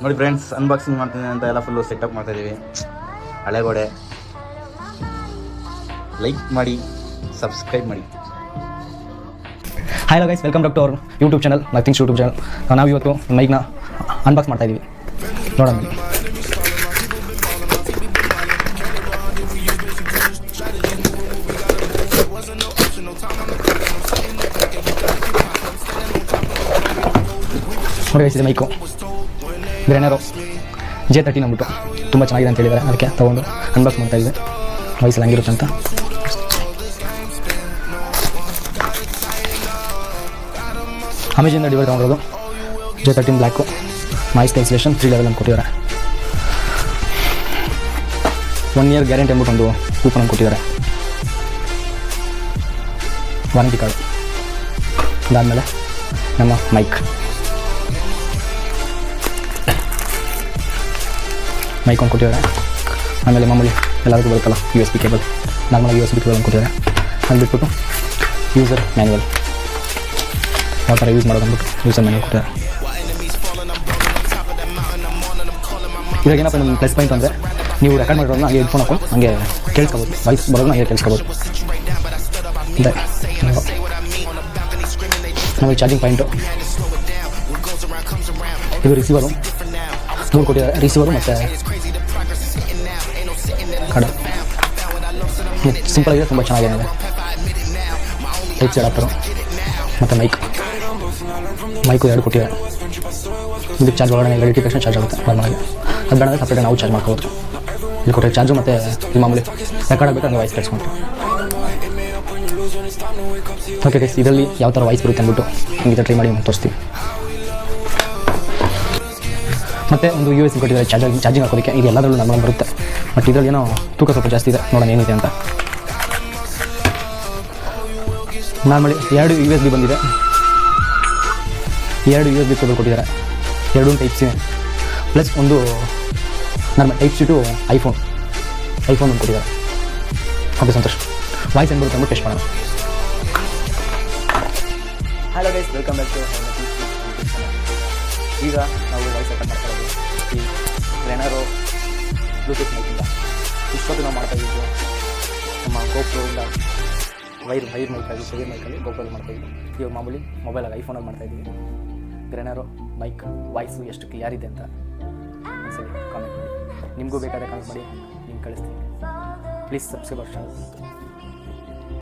ನೋಡಿ friends, unboxing ಮಾಡ್ತೀನಿ ಅಂತ ಎಲ್ಲ ಫುಲ್ಲು ಸೆಟಪ್ ಮಾಡ್ತಾಯಿದ್ದೀವಿ. ಹಳೆಗೋಡೆ ಲೈಕ್ ಮಾಡಿ, ಸಬ್ಸ್ಕ್ರೈಬ್ ಮಾಡಿ. Hi guys, welcome back to our YouTube channel, nothing's YouTube channel. ನಾವು ಇವತ್ತು ಮೈಕ್ನ ಅನ್ಬಾಕ್ಸ್ ಮಾಡ್ತಾ ಇದ್ದೀವಿ. ನೋಡೋಣ. ನೋಡಿ ಗೈಸ್, ಇದು ಮೈಕು ಗ್ರೆನರೋ J13 ಅಂದ್ಬಿಟ್ಟು ತುಂಬ ಚೆನ್ನಾಗಿದೆ ಅಂತ ಹೇಳಿದ್ದಾರೆ. ಅದಕ್ಕೆ ತೊಗೊಂಡು ಅನ್ಬಾಕ್ಸ್ ಮಾಡ್ತಾ ಇದ್ದೆ. ವಯಸ್ಸಲ್ಲಿ ಹಂಗಿರುತ್ತೆ ಅಂತ. ಅಮೆಜಾನಿಂದ ಡಿವೈಸ್ ತೊಗೊಂಡಿರೋದು J13 black. Noise cancellation 3 level ಅಂತ ಕೊಟ್ಟಿದ್ದಾರೆ. 1 ಇಯರ್ ಗ್ಯಾರಂಟಿ ಅಂದ್ಬಿಟ್ಟು ಒಂದು ಕೂಪನ್ ಅಂತ ಕೊಟ್ಟಿದ್ದಾರೆ. Warranty card. ಅದಾದಮೇಲೆ ನಮ್ಮ ಮೈಕ್ ಒಂದು ಕೊಟ್ಟಿದ್ದಾರೆ. ಆಮೇಲೆ ಮಾಮೂಲಿ ಎಲ್ಲದಕ್ಕೂ ಬರುತ್ತಲ್ಲ USB ಕೇಬಲ್, ನಾರ್ಮಲಾಗಿ USB ಕೇಬಲ್ ಅಂತ ಕೊಟ್ಟಿದ್ದಾರೆ. ಅದು ಬಿಟ್ಬಿಟ್ಟು ಯೂಸರ್ ಮ್ಯಾನ್ಯುವಲ್, ಯಾವ ಥರ ಯೂಸ್ ಮಾಡೋದು ಅಂದ್ಬಿಟ್ಟು ಯೂಸರ್ ಮ್ಯಾನ್ಯುವಲ್ ಕೊಟ್ಟಿದ್ದಾರೆ. ಇವಾಗ ಏನಪ್ಪ ನಮ್ಮ ಪ್ಲಸ್ ಪಾಯಿಂಟ್ ಅಂದರೆ, ನೀವು ರೆಕಾರ್ಡ್ ಮಾಡಿರೋದನ್ನ ಹಾಗೆ ಹೆಡ್ಫೋನ್ ಹಾಕೊಂಡು ಹಂಗೆ ಕೇಳಿಸ್ಕೋಬೋದು. ವಾಯ್ಸ್ ಬರೋದನ್ನ ಹಾಗೆ ಕೇಳಿಸ್ಕೋಬೋದು. ಇದೆ ನಮಗೆ ಚಾರ್ಜಿಂಗ್ ಪಾಯಿಂಟು. ಇದು ರಿಸೀವರು 3 ಕೊಟ್ಟಿದ್ದಾರೆ. ರಿಸೀವರು ಮತ್ತು ಕಡೆ ಸಿಂಪಲ್ ಆಗಿದೆ, ತುಂಬ ಚೆನ್ನಾಗಿದೆ. ಟೈಪ್ ಸಿ ಅಡಾಪ್ಟರು ಮತ್ತು ಮೈಕು 2 ಕೊಟ್ಟಿದ್ದಾರೆ. ಇದಕ್ಕೆ ಚಾರ್ಜ್ ಒಳಗಡೆ ಇಟ್ಟಿದ ತಕ್ಷಣ ಚಾರ್ಜ್ ಆಗುತ್ತೆ ನಾರ್ಮಲಾಗಿ. ಅದು ಬೇಡ ಸಪ್ರೇಟಾಗಿ ನಾವು ಚಾರ್ಜ್ ಮಾಡ್ಕೋಬೋದು. ಇಲ್ಲಿ ಕೊಟ್ಟರೆ ಚಾರ್ಜು ಮತ್ತು ಈ ಮಾಮೂಲಿ ರೆಕಾರ್ಡ್ ಆಗಬೇಕು ಹಂಗೆ ವಾಯ್ಸ್ ಕೇಳಿಸ್ಕೊಂಡು. ಓಕೆ ಗೈಸ್, ಇದರಲ್ಲಿ ಯಾವ ಥರ ವಾಯ್ಸ್ ಬರುತ್ತೆ ಅಂದ್ಬಿಟ್ಟು ಹಿಂಗೆ ಟ್ರೈ ಮಾಡಿ ತೋರಿಸ್ತೀವಿ. ಮತ್ತು ಒಂದು USB ಕೊಟ್ಟಿದ್ದಾರೆ ಚಾರ್ಜಿಂಗ್ ಹಾಕೋದಕ್ಕೆ. ಇದು ಎಲ್ಲದರಲ್ಲೂ ನಮ್ಮಲ್ಲಿ ಬರುತ್ತೆ, ಬಟ್ ಇದರಲ್ಲಿ ಏನೋ ತೂಕ ಸ್ವಲ್ಪ ಜಾಸ್ತಿ ಇದೆ. ನೋಡೋಣ ಏನಿದೆ ಅಂತ. ನಾರ್ಮಲಿ 2 USB ಬಂದಿದೆ. 2 USB ಕೇಬಲ್ ಕೊಟ್ಟಿದ್ದಾರೆ. 2 ಟೈಪ್ ಸಿ ಪ್ಲಸ್ ಒಂದು normal type C to iPhone ಒಂದು ಕೊಟ್ಟಿದ್ದಾರೆ. ಓಕೆ ಸಂತೋಷ್. ವಾಯ್ಸ್ ಏನು ಬರುತ್ತೆ ಅಂದ್ಬಿಟ್ಟು ಟೆಸ್ಟ್ ಮಾಡೋಣ. Hello guys, welcome back to ಈಗ ನಾವು ವಾಯ್ಸ್ ರೆಕಾರ್ಡ್ ಮಾಡ್ತಾ ಇದ್ದೀವಿ ಈ ಗ್ರೆನರೋ ಬ್ಲೂಟೂತ್ ಮೈಕಿಂದ. ಇಷ್ಟೊತ್ತು ನಾವು ಮಾಡ್ತಾ ಇದ್ದೀವಿ ನಮ್ಮ ಗೋಪ್ರೋಯಿಂದ ವೈರ್ ಮೈಕಲ್ಲಿ ಗೋಪ್ರಲ್ಲಿ ಮಾಡ್ತಾಯಿದ್ವಿ. ಇವಾಗ ಮಾಮೂಲಿ ಮೊಬೈಲಲ್ಲಿ ಐಫೋನಲ್ಲಿ ಮಾಡ್ತಾಯಿದ್ದೀವಿ. ಗ್ರೆನರೋ ಮೈಕ್ ವಾಯ್ಸು ಎಷ್ಟು ಕ್ಲಿಯರ್ ಇದೆ ಅಂತ ಒಂದ್ಸಲಿ ಕಾಮೆಂಟ್ ಮಾಡಿ. ನಿಮಗೂ ಬೇಕಾದರೆ ಕಾಮೆಂಟ್ ಮಾಡಿ, ನಿಮ್ಗೆ ಕಳಿಸ್ತೀನಿ. Please subscribe our channel.